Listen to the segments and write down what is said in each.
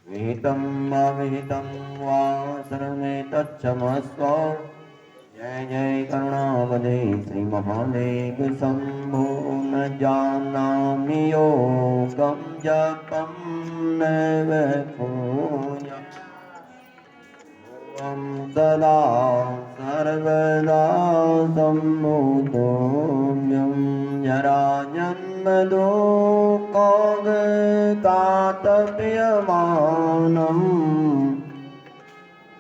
विहितं अविहितं वा सर्वमेतच्छमस्व। जय जय करुणावदे श्री महादेव शंभो। न जानामि योगं जपं नैव पूजा। त्वं सदा सर्वदा सम्मुखोऽम्यं जराजन्मदुःखतातप्यमानं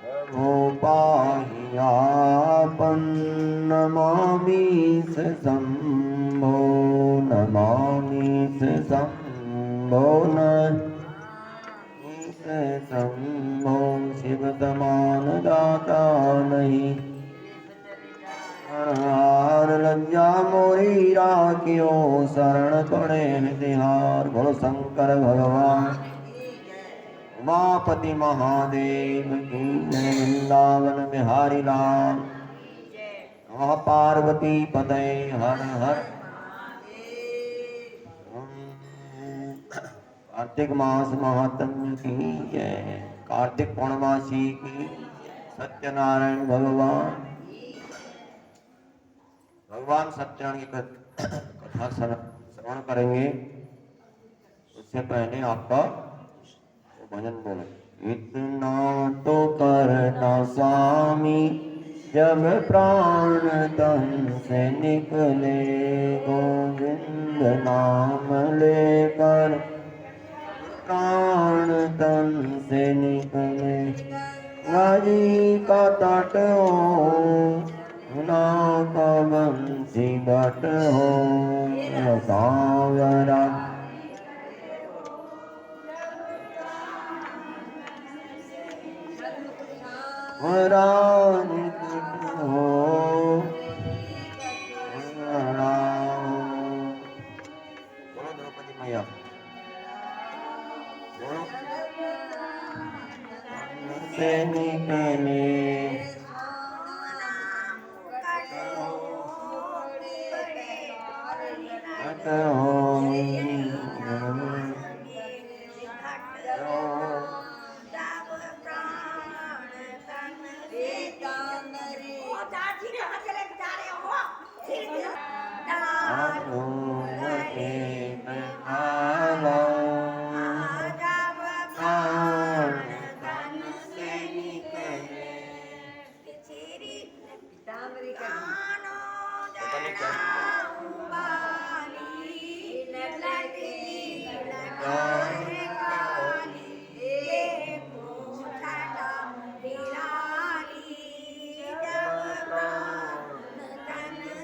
प्रभो पाहि आपन्नमामि स शम्भो। नमामि स शम्भो शंभो। शिव समान दाता नहीं, हार लज्जा मोरी राखियो शरण पड़े तिहार। बोलो शंकर भगवान उमापति महादेव की जय। वृंदावन बिहारी लाल नमः। पार्वती पतये हर हर। कार्तिक मास महात्म्य की जय। कार्तिक पूर्णमासी की सत्यनारायण भगवान सत्यनारायण की कथा श्रवण करेंगे। उससे पहले आपका भजन बोले। इतना तो करना स्वामी जब प्राण तन से निकले, गोविंद नाम लेकर प्राण तन से निकले। नदी का तट हो ना का बंसी बट हो, सावरा निकट हो। बोलो द्रौपदी मैया से निकले।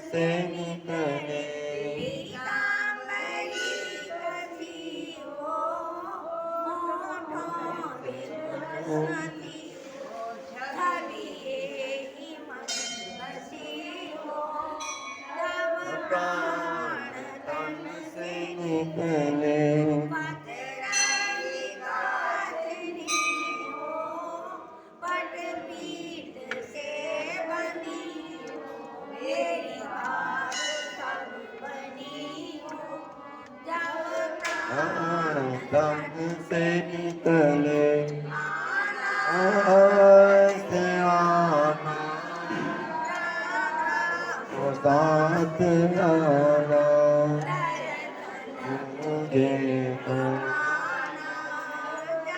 से निकले साथ लाना मुझे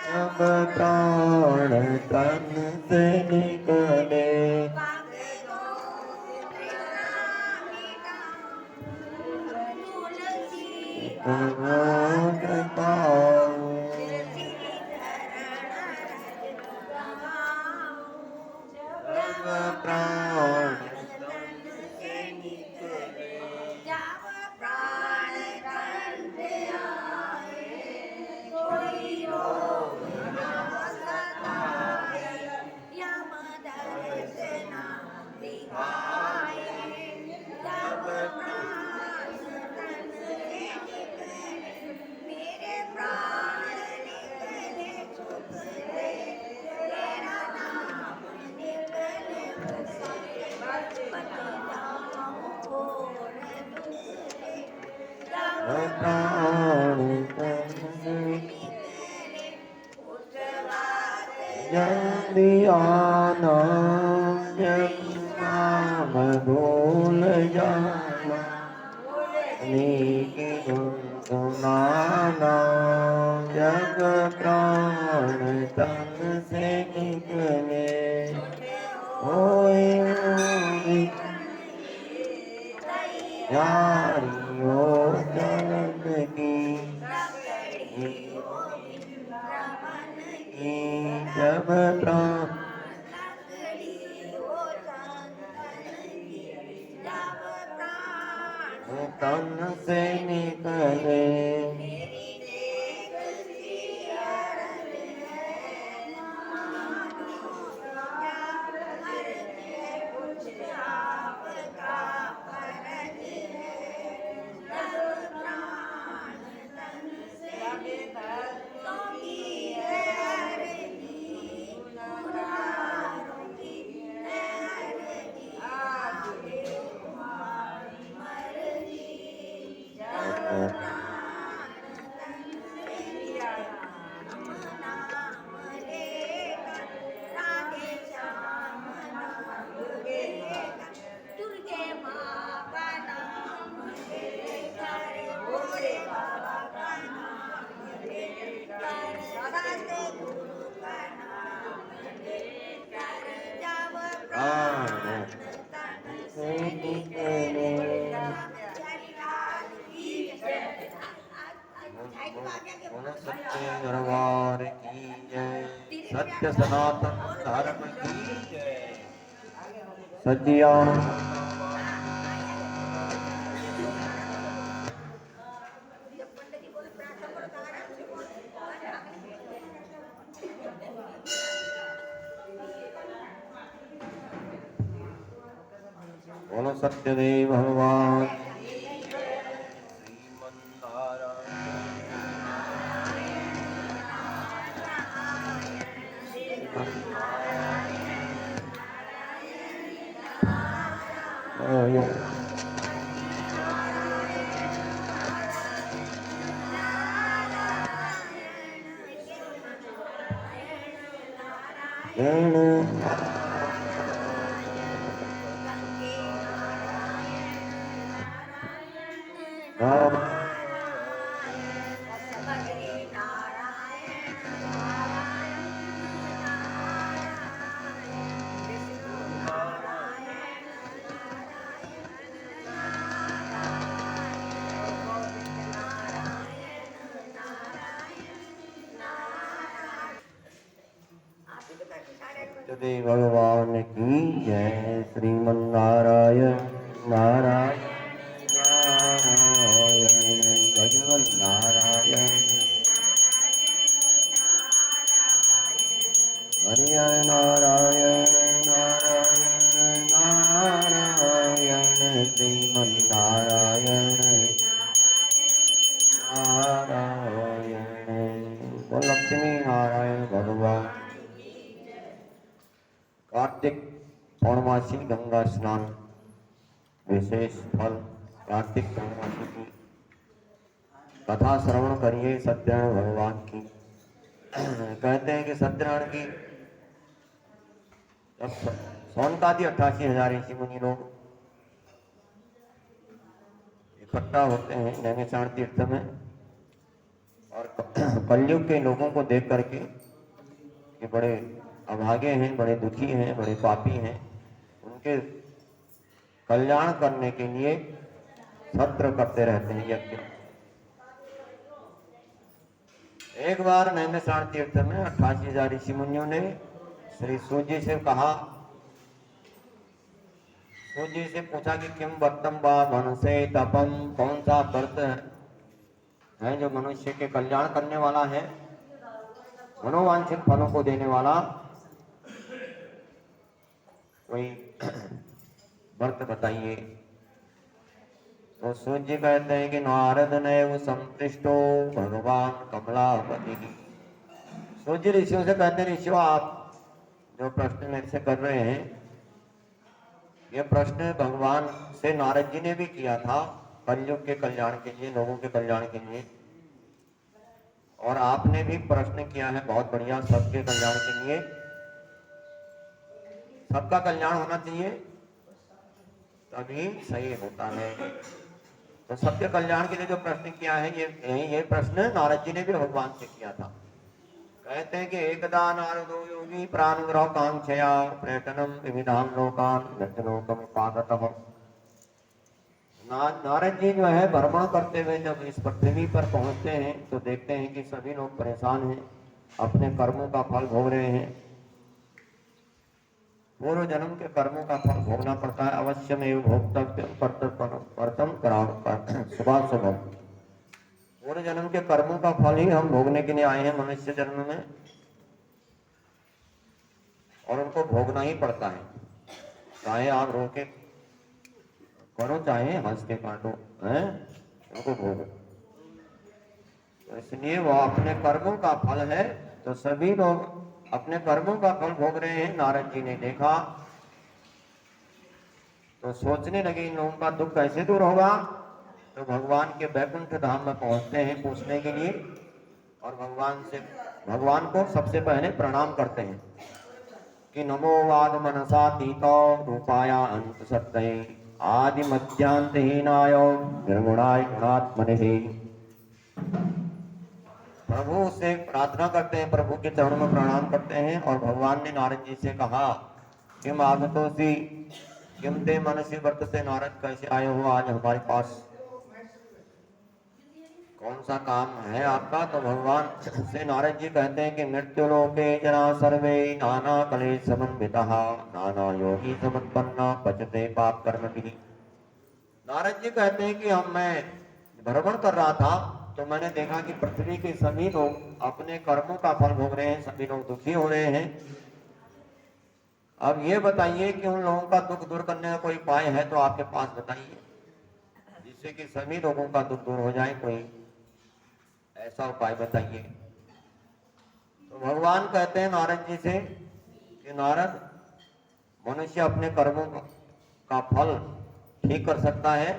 जब प्राण तन से निकले। जलियाना नाम भूल जाना अनेक गुण सुनाना जग प्राण तन से निकले होए यारियो जगत की जब प्राण तन से निकले सत्य दरबार की जय सत्य सनातन धर्म की जय सजिया बोलो सत्यदेव भगवान सत्यदेव भगवान की जय श्रीमन नारायण नारायण नारायण भगवान नारायण हरि नारायण नारायण नारायण श्रीमन नारायण नारायण तो लक्ष्मी नारायण भगवान कार्तिक पौर्णमासी गंगा स्नान विशेष फल कार्तिक पौर्णमासी की कथा श्रवण करिए सत्यनारायण भगवान की कहते हैं कि सत्यनारायण की जब सौनकादि 88,000 ऋषि मुनि लोग इकट्ठा होते हैं नैमिषारण्य तीर्थ में और कलयुग के लोगों को देख करके कि बड़े अभागे हैं, बड़े दुखी हैं, बड़े पापी हैं, उनके कल्याण करने के लिए सत्र करते रहते हैं यज्ञ। एक बार नैमिषारण्य तीर्थ में 88,000 ऋषि मुनियों ने श्री सूर्य से कहा, सूर्य से पूछा कि किम वर्तम बा मनसे तपम, कौन सा व्रत है जो मनुष्य के कल्याण करने वाला है, मनोवांछित फलों को देने वाला कोई व्रत बताइए। तो सूर्य कहते हैं कि नारद नैव संतुष्टो भगवान कमलापति। सूर्य ऋषियों से कहते हैं, ऋषियों आप जो प्रश्न मेरे से कर रहे हैं, ये प्रश्न भगवान से नारद जी ने भी किया था कलयुग के कल्याण के लिए, लोगों के कल्याण के लिए। और आपने भी प्रश्न किया है बहुत बढ़िया, सबके कल्याण के लिए, सबका कल्याण होना चाहिए तभी सही होता है। तो सबके कल्याण के लिए जो प्रश्न किया है, ये प्रश्न नारद जी ने भी भगवान से किया था। कहते हैं कि एकदा नारदो योगी प्राणग्रह कांक्षया पर्यटनम विविधान लोकान मृत्युलोकम उपागतः। नारद जी जो है भ्रमण करते हुए जब इस पृथ्वी पर पहुंचते हैं तो देखते हैं कि सभी लोग परेशान हैं, अपने कर्मों का फल भोग रहे हैं। पूर्व जन्म के कर्मों का फल भोगना पड़ता है, अवश्य में भोक्तव्य कर्तव्य कराम सुबह सुबह। पूर्व जन्म के कर्मों का फल ही हम भोगने के लिए आए हैं मनुष्य जन्म में, और उनको भोगना ही पड़ता है, चाहे आप रो के करो चाहे हंस के काटो, है उनको भोगो। तो इसलिए वो अपने कर्मों का फल है, तो सभी लोग अपने कर्मों का फल भोग रहे हैं। नारद जी ने देखा तो सोचने लगे इन लोगों का दुख कैसे दूर होगा। तो भगवान के बैकुंठ धाम में पहुंचते हैं पूछने के लिए, और भगवान को सबसे पहले प्रणाम करते हैं कि नमो वाद मनसातीतो रूपाया अंत सत्य आदि मध्यांतहीनाय निर्गुणाय गुणात्मने। प्रभु से प्रार्थना करते हैं, प्रभु के चरणों में प्रणाम करते हैं, और भगवान ने नारद जी से कहा किम आगतोसी किम ते मनसी वर्तते। नारद कैसे आए हो आज हमारे पास, कौन सा काम है आपका। तो भगवान से नारद जी कहते हैं कि मृत्यु लोके जना सर्वे नाना कले समन्वितः नाना योगी समत्पन्ना पचते पाप कर्म भी। नारद जी कहते हैं कि मैं भ्रमण कर रहा था तो मैंने देखा कि पृथ्वी के सभी लोग अपने कर्मों का फल भोग रहे हैं, सभी लोग दुखी हो रहे हैं। अब ये बताइए कि उन लोगों का दुख दूर करने का कोई उपाय है तो आपके पास बताइए, जिससे कि सभी लोगों का दुख दूर हो जाए, कोई ऐसा उपाय बताइए। तो भगवान कहते हैं नारद जी से कि नारद, मनुष्य अपने कर्मों का फल ठीक कर सकता है,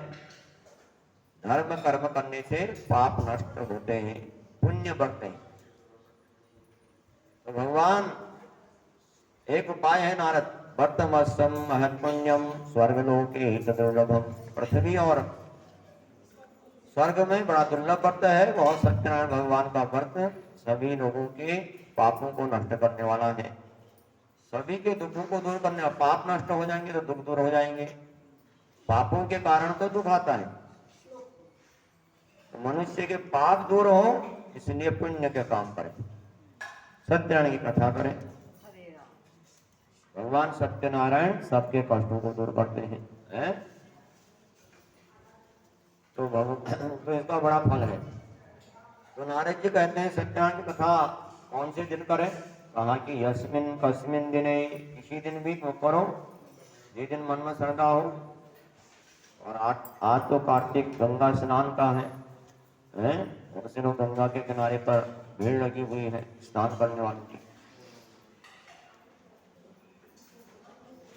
धर्म कर्म करने से पाप नष्ट होते हैं, पुण्य बढ़ते हैं। तो भगवान एक उपाय है नारद, वर्तमस्तम महत् पुण्यम स्वर्गलोके हित दुर्लभम। पृथ्वी और स्वर्ग में बड़ा दुर्लभ व्रत है, बहुत सत्यनारायण भगवान का व्रत सभी लोगों के पापों को नष्ट करने वाला है, सभी के दुखों को दूर करने। पाप नष्ट हो जाएंगे तो दुख दूर हो जाएंगे, पापों के कारण तो दुख आता है। तो मनुष्य के पाप दूर हो इसलिए पुण्य के काम करें, सत्यनारायण की कथा करें। भगवान सत्यनारायण सबके कष्टों को दूर करते हैं, तो इसका बड़ा फल है। तो नारद जी कहते हैं सत्यनारायण की कथा कौन से दिन करें। कहा कि यस्मिन कस्मिन दिने, किसी दिन भी करो जिस दिन मन में श्रद्धा हो। और आज तो कार्तिक गंगा स्नान का है, बहुत से लोग गंगा के किनारे पर भीड़ लगी हुई है स्नान करने वालों की।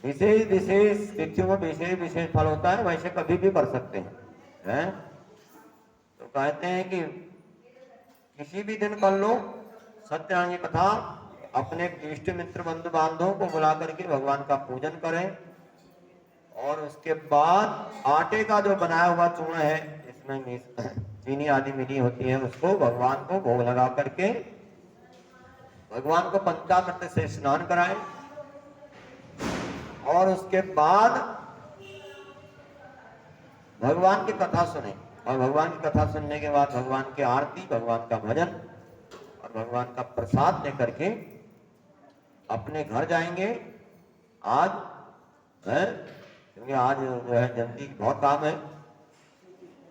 विशेष विशेष तिथियों में विशेष विशेष फल होता है, वैसे कभी भी कर सकते हैं। तो कहते हैं कि किसी भी दिन कर लो सत्यनारायण की कथा, अपने इष्ट मित्र बंधु बांधवों को बुला करके भगवान का पूजन करें, और उसके बाद आटे का जो बनाया हुआ चूर्ण है इसमें चीनी आदि मिली होती है, उसको भगवान को भोग लगा करके भगवान को पंचामृत से स्नान कराएं, और उसके बाद भगवान की कथा सुने। और भगवान की कथा सुनने के बाद भगवान की आरती, भगवान का भजन और भगवान का प्रसाद लेकर के अपने घर जाएंगे। आज है क्योंकि आज जो है जल्दी बहुत काम है,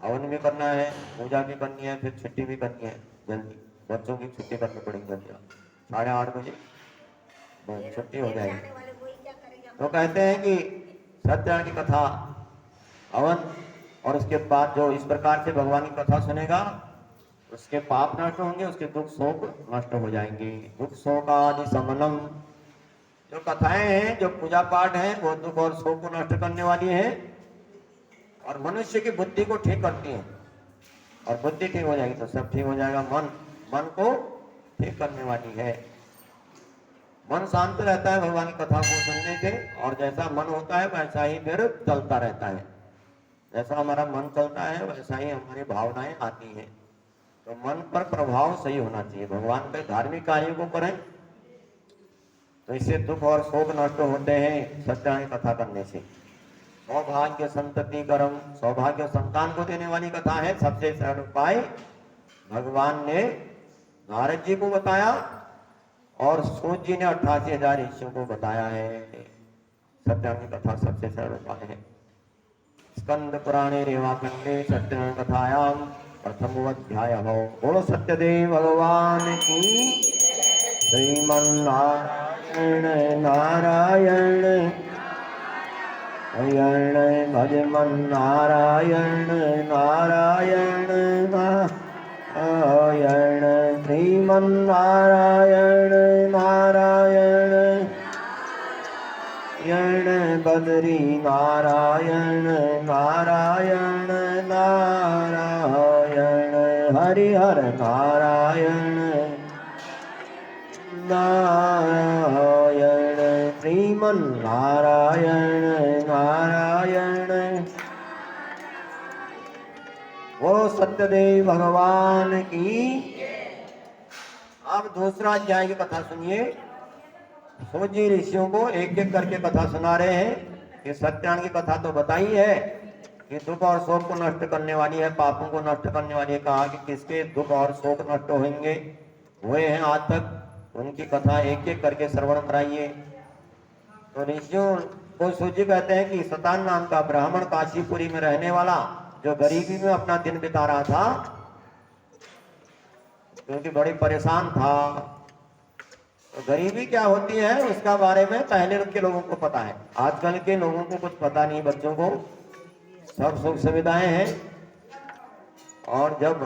हवन भी करना है, पूजा भी करनी है, फिर छुट्टी भी करनी है जल्दी, बच्चों की छुट्टी करनी पड़ेगी जल्दी, 8:30 बजे छुट्टी हो जाएगी। तो कहते हैं कि सत्यनारायण की कथा, हवन, और उसके बाद जो इस प्रकार से भगवान की कथा सुनेगा उसके पाप नष्ट होंगे, उसके दुख शोक नष्ट हो जाएंगे। दुख शोक आदि समनम, जो कथाएं हैं, जो पूजा पाठ है, वो दुख और शोक को नष्ट करने वाली है और मनुष्य की बुद्धि को ठीक करती है। और बुद्धि ठीक हो जाएगी तो सब ठीक हो जाएगा, मन मन को ठीक करने वाली है। मन शांत रहता है भगवान की कथा को सुनने से, और जैसा मन होता है वैसा ही फिर चलता रहता है। जैसा हमारा मन चलता है वैसा ही हमारी भावनाएं आती हैं। तो मन पर प्रभाव सही होना चाहिए। भगवान के धार्मिक कार्यों को करें तो इससे दुख और शोक नष्ट होते हैं सत्याग्रह कथा करने से। सौभाग्य संतति कर्म, सौभाग्य संतान को देने वाली कथा है। सबसे सरल उपाय भगवान ने नारद जी को बताया और सूत जी ने 88,000 ऋषियों को बताया है। सत्याग्रह कथा सबसे सरल उपाय है। स्कंद पुराणे रेवाखंडे सत्याग्रह कथायाम प्रथम अध्याय हो। बोलो सत्यदेव भगवान की। श्रीमन्नारायण नारायण नारायण भजमन नारायण नारायण नारायण श्रीमन्नारायण नारायण नारायण बद्री नारायण नारायण नारायण हरिहर नारायण नारायण श्रीमन्नारायण नारायण। वो सत्यदेव भगवान की। अब दूसरा अध्याय की कथा सुनिए। सूत जी ऋषियों को एक एक करके कथा सुना रहे हैं कि सत्याग्रह की कथा तो बताई है कि दुख और शोक को नष्ट करने वाली है, पापों को नष्ट करने वाली है। कहा कि किसके दुख और शोक नष्ट होंगे, हुए हैं आज तक, उनकी कथा एक एक करके श्रवण कराइए। तो ऋषियों को सूत जी कहते हैं कि सतान नाम का ब्राह्मण काशीपुरी में रहने वाला, जो गरीबी में अपना दिन बिता रहा था क्योंकि बड़ी परेशान था। तो गरीबी क्या होती है उसका बारे में पहले के लोगों को पता है, आजकल के लोगों को कुछ पता नहीं। बच्चों को सब सुख सुविधाएं हैं, और जब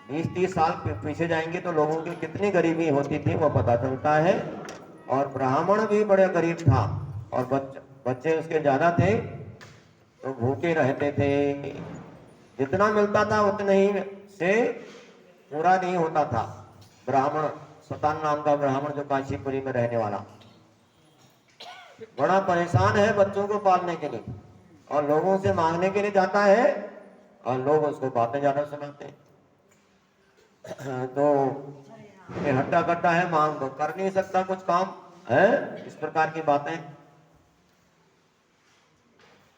20-30 साल पीछे जाएंगे तो लोगों की कितनी गरीबी होती थी वो पता चलता है। और ब्राह्मण भी बड़े गरीब था और बच्चे उसके ज्यादा थे, तो भूखे रहते थे। जितना मिलता था उतने ही से पूरा नहीं होता था। ब्राह्मण, सतान नाम का ब्राह्मण जो काशीपुरी में रहने वाला, बड़ा परेशान है बच्चों को पालने के लिए, और लोगों से मांगने के लिए जाता है और लोग उसको बातें ज्यादा सुनाते हैं। तो ये हट्टा कट्टा है, मांग तो कर नहीं सकता कुछ काम है, इस प्रकार की बातें।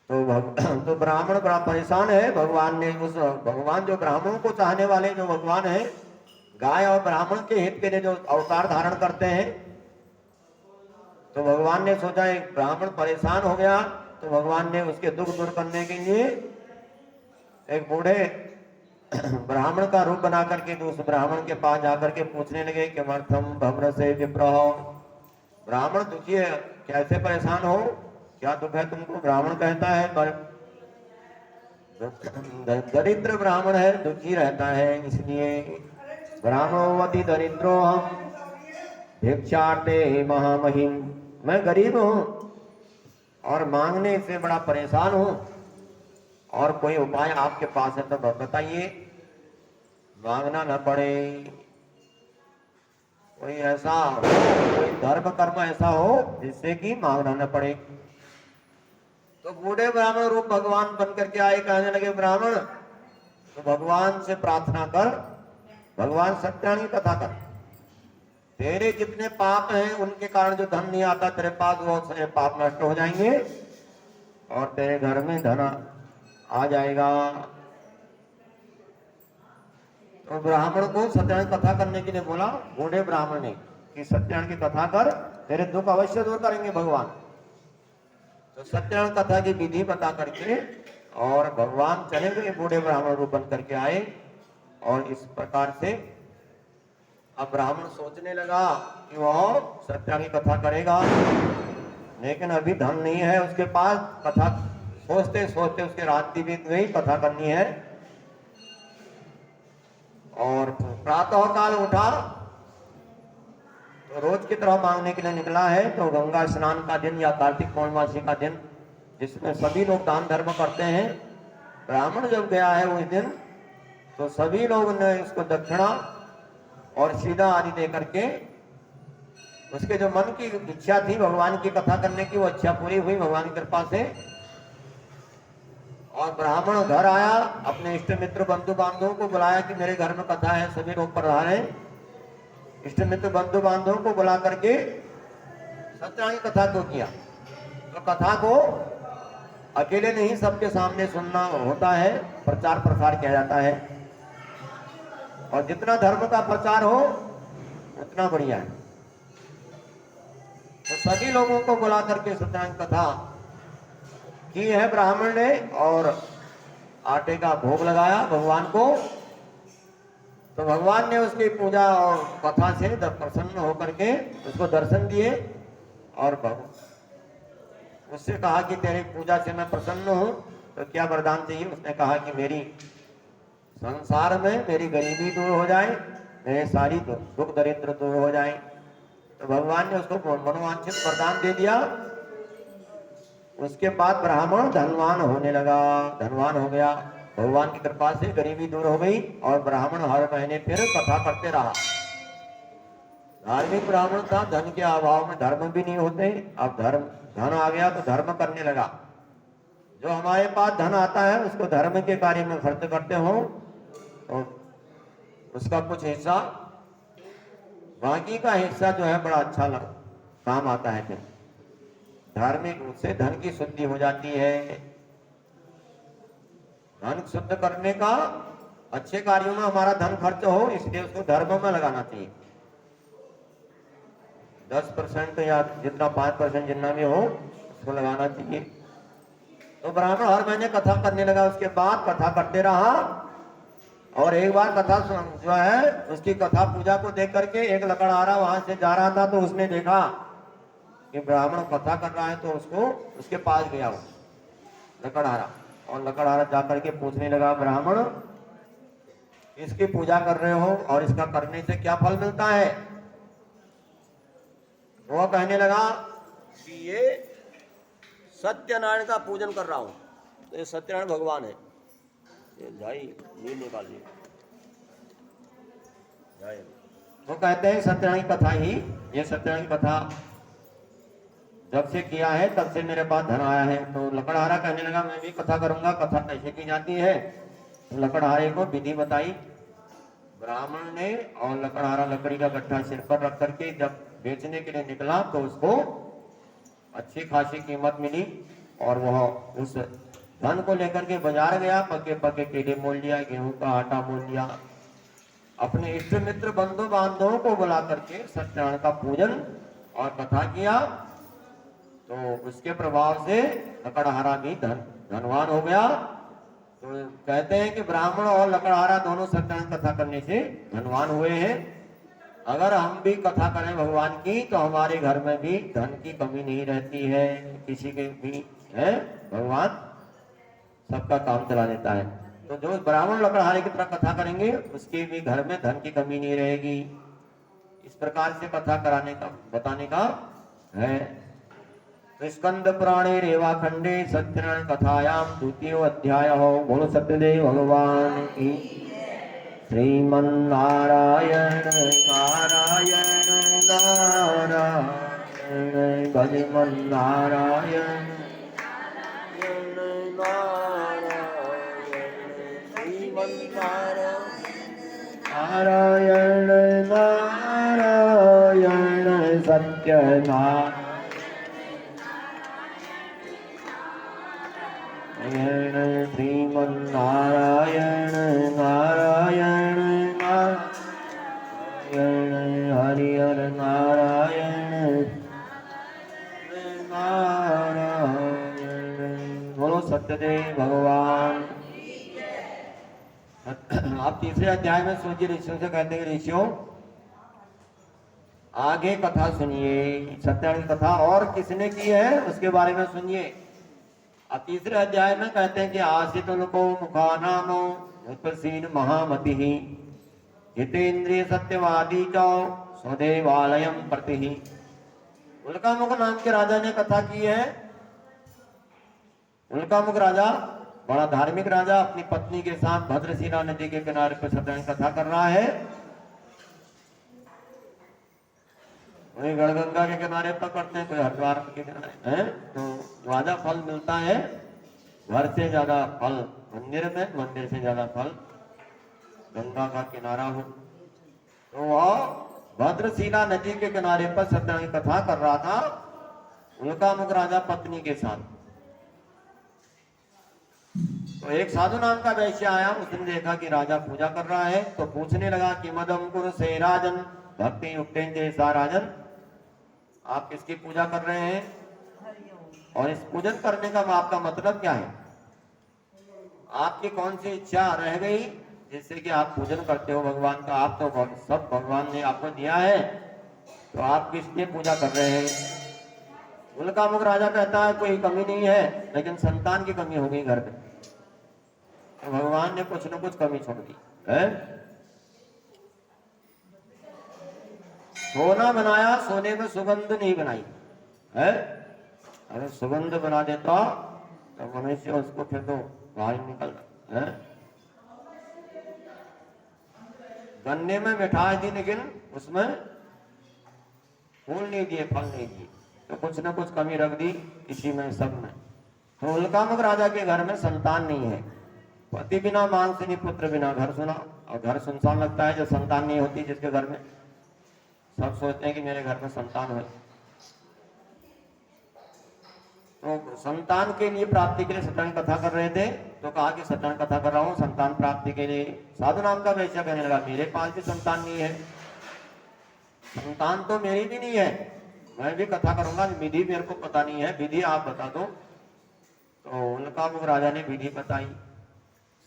तो ब्राह्मण बड़ा परेशान है। भगवान ने उस भगवान जो ब्राह्मणों को चाहने वाले जो भगवान है, गाय और ब्राह्मण के हित के लिए जो अवतार धारण करते हैं, तो भगवान ने सोचा एक ब्राह्मण परेशान हो गया, तो भगवान ने उसके दुख दूर करने के लिए एक बूढ़े ब्राह्मण का रूप बना करके उस ब्राह्मण के पास जाकर के पूछने लगे कि मर्थम भम्र से विप्रह, ब्राह्मण दुखी है, कैसे परेशान हो, क्या दुख है तुमको? ब्राह्मण कहता है दरिद्र ब्राह्मण है, दुखी रहता है, इसलिए ब्राह्मणोवती दरिद्रो हम भिक्षार्थे महामहिम, मैं गरीब हूं और मांगने से बड़ा परेशान हूं, और कोई उपाय आपके पास है तो बताइए, मांगना न पड़े। कोई ऐसा हो, कोई धर्म कर्म ऐसा हो जिससे कि मांगना न पड़े। तो बूढ़े ब्राह्मण रूप भगवान बन करके आए, कहने लगे ब्राह्मण तो भगवान से प्रार्थना कर, भगवान सत्याग्रह की कथा कर, तेरे जितने पाप हैं उनके कारण जो धन नहीं आता तेरे पास, वो सारे पाप नष्ट हो जाएंगे और तेरे घर में धन आ जाएगा। तो ब्राह्मण को सत्याग्रह कथा करने के लिए बोला बूढ़े ब्राह्मण ने कि सत्याग्रह की कथा कर, तेरे दुख अवश्य दूर करेंगे भगवान। तो सत्याग्रह कथा की विधि बता करके और भगवान चले गए, बूढ़े ब्राह्मण रूप बन करके आए। और इस प्रकार से अब ब्राह्मण सोचने लगा कि वह सत्याग्रह की कथा करेगा, लेकिन अभी धन नहीं है उसके पास। कथा सोचते सोचते उसके रात्रि बीत गई, कथा करनी है। और प्रातः काल उठा तो रोज की तरह मांगने के लिए निकला है। तो गंगा स्नान का दिन या कार्तिक पूर्णिमासी का दिन, जिसमें सभी लोग दान धर्म करते हैं, ब्राह्मण जब गया है उस दिन, तो सभी लोगों ने इसको दक्षिणा और सीधा आदि दे करके उसके जो मन की इच्छा थी भगवान की कथा करने की, वो इच्छा पूरी हुई भगवान की कृपा से। और ब्राह्मण घर आया, अपने इष्ट मित्र बंधु बांधवों को बुलाया कि मेरे घर में कथा है, सभी लोग पधारे। इष्ट मित्र बंधु बांधवों को बुला करके सत्यनारायण की कथा को किया। तो कथा को अकेले नहीं, सबके सामने सुनना होता है, प्रचार प्रसार किया जाता है। और जितना धर्म का प्रचार हो उतना बढ़िया है। तो सभी लोगों को बुला करके सत्यनारायण कथा की है ब्राह्मण ने, और आटे का भोग लगाया भगवान को। तो भगवान ने उसकी पूजा और कथा से प्रसन्न होकर के उसको दर्शन दिए और उससे कहा कि तेरी पूजा से मैं प्रसन्न हूं, तो क्या वरदान चाहिए। उसने कहा कि मेरी संसार में मेरी गरीबी दूर हो जाए, मेरे सारी दुख दरिद्र दूर हो जाए। तो भगवान ने उसको मनोवांछित वरदान दे दिया। उसके बाद ब्राह्मण धनवान होने लगा, धनवान हो गया। भगवान की कृपा से गरीबी दूर हो गई और ब्राह्मण हर महीने फिर कथा करते रहा। धार्मिक ब्राह्मण था, धन के अभाव में धर्म भी नहीं होते। अब धन आ गया तो धर्म करने लगा। जो हमारे पास धन आता है उसको धर्म के कार्य में खर्च करते हो तो उसका कुछ हिस्सा, बाकी का हिस्सा जो है बड़ा अच्छा काम आता है। फिर धार्मिक रूप से धन की शुद्धि हो जाती है। धन शुद्ध करने का, अच्छे कार्यों में हमारा धन खर्च हो, इसलिए उसको धर्म में लगाना चाहिए। 10% या जितना 5% जितना भी हो उसको लगाना चाहिए। तो ब्राह्मण हर महीने कथा करने लगा। उसके बाद कथा करते रहा और एक बार कथा जो है उसकी कथा पूजा को देख करके एक लकड़हारा वहां से जा रहा था। तो उसने देखा कि ब्राह्मण कथा कर रहा है, तो उसको उसके पास गया वो लकड़हारा, और लकड़हारा जाकर के पूछने लगा, ब्राह्मण इसकी पूजा कर रहे हो और इसका करने से क्या फल मिलता है। वो कहने लगा कि ये सत्यनारायण का पूजन कर रहा हूं। तो ये सत्यनारायण भगवान है। ये भाई नील निकालिए। वो कहते हैं सत्यनारायण कथा ही, ये सत्यनारायण कथा जब से किया है तब से मेरे पास धन आया है। तो लकड़हारा कहने लगा मैं भी कथा करूंगा, कथा कैसे की जाती है। तो लकड़हारे को विधि बताई ब्राह्मण ने, और लकड़हारा लकड़ी का गट्ठा सिर पर रख करके जब बेचने के लिए निकला तो उसको अच्छी खासी कीमत मिली। और वह उस धन को लेकर के बाजार गया, पके पके केले मोल लिया, गेहूं का आटा मोल लिया। अपने इष्ट मित्र बंधु बांधवों को बुला करके सत्यनारायण का पूजन और कथा किया। तो उसके प्रभाव से लकड़हारा भी धनवान हो गया। तो कहते हैं कि ब्राह्मण और लकड़हारा दोनों सत्यनारायण कथा करने से धनवान हुए हैं। अगर हम भी कथा करें भगवान की तो हमारे घर में भी धन की कमी नहीं रहती है। किसी के भी है, भगवान सबका काम चला देता है। तो जो ब्राह्मण लकड़हारे की तरह कथा करेंगे उसके भी घर में धन की कमी नहीं रहेगी। इस प्रकार से कथा कराने का बताने का है। तो स्कंद पुराणे रेवा खंडे सत्यनारायण कथायाम द्वितीय अध्याय हो। बोलो सत्यदेव भगवान की। श्रीमन्नारायण नारायण नारायण भजमन्नारायण नारायण नारायण सत्यनारायण श्रीमन्नारायण नारायण नारायण हरिहर नारायण नारायण। बोलो सत्यदेव भगवान। आप तीसरे अध्याय में सूर्य ऋषियों से कहते हैं ऋषियों आगे कथा सुनिए। सत्यनारायण कथा और किसने की है उसके बारे में सुनिए। तीसरे अध्याय में कहते हैं कि आसित उनको मुखानामो उत्पसीन महामति जितेंद्रिय सत्यवादी चौ स्वदेवालयम प्रति। उल्कामुख नाम के राजा ने कथा की है। उल्कामुख राजा बड़ा धार्मिक राजा अपनी पत्नी के साथ भद्रशिला नदी के किनारे पर सत्यनारायण कथा कर रहा है। कोई गढ़गंगा के किनारे पर करते हैं, कोई हरिद्वार के किनारे हैं। तो ज्यादा फल मिलता है, घर से ज्यादा फल मंदिर में, मंदिर से ज्यादा फल गंगा का किनारा हो। तो वह भद्रशिला नदी के किनारे पर सत्यनारायण की कथा कर रहा था उल्कामुख राजा पत्नी के साथ। तो एक साधु नाम का वैश्य आया, उसने देखा कि राजा पूजा कर रहा है, तो पूछने लगा कि मदम कुरु से राजन भक्ति युक्तेन जैसा राजन, आप किसकी पूजा कर रहे हैं और इस पूजन करने का आपका मतलब क्या है? आपकी कौन सी इच्छा रह गई जिससे कि आप पूजन करते हो भगवान का? आप तो सब भगवान ने आपको दिया है, तो आप किसकी पूजा कर रहे हैं? उल्कामुख राजा कहता है कोई कमी नहीं है, लेकिन संतान की कमी हो गई घर में, तो भगवान ने कुछ न कुछ कमी छोड़ दी है। सोना बनाया, सोने में सुगंध नहीं बनाई है। अगर सुगंध बना देता तो मनुष्य उसको फिर तो बाहर निकल है। गन्ने में मिठाई थी लेकिन उसमें फूल नहीं दिए, फल नहीं दिए, तो कुछ न कुछ कमी रख दी किसी में, सब में। तो उल्कामुख राजा के घर में संतान नहीं है। पति बिना मांसनी, पुत्र बिना घर सुना, और घर सुनसान लगता है जब संतान नहीं होती जिसके घर में। सब सोचते हैं कि मेरे घर में संतान है। तो संतान के लिए, प्राप्ति के लिए सत्यनारायण कथा कर रहे थे, तो कहा कि सत्यनारायण कथा कर रहा हूँ संतान प्राप्ति के लिए। साधु नाम का वैश्य कहने लगा मेरे पास भी संतान नहीं है, संतान तो मेरी भी नहीं है, मैं भी कथा करूंगा, विधि मेरे को पता नहीं है, विधि आप बता दो। तो उल्कामुख राजा ने विधि बताई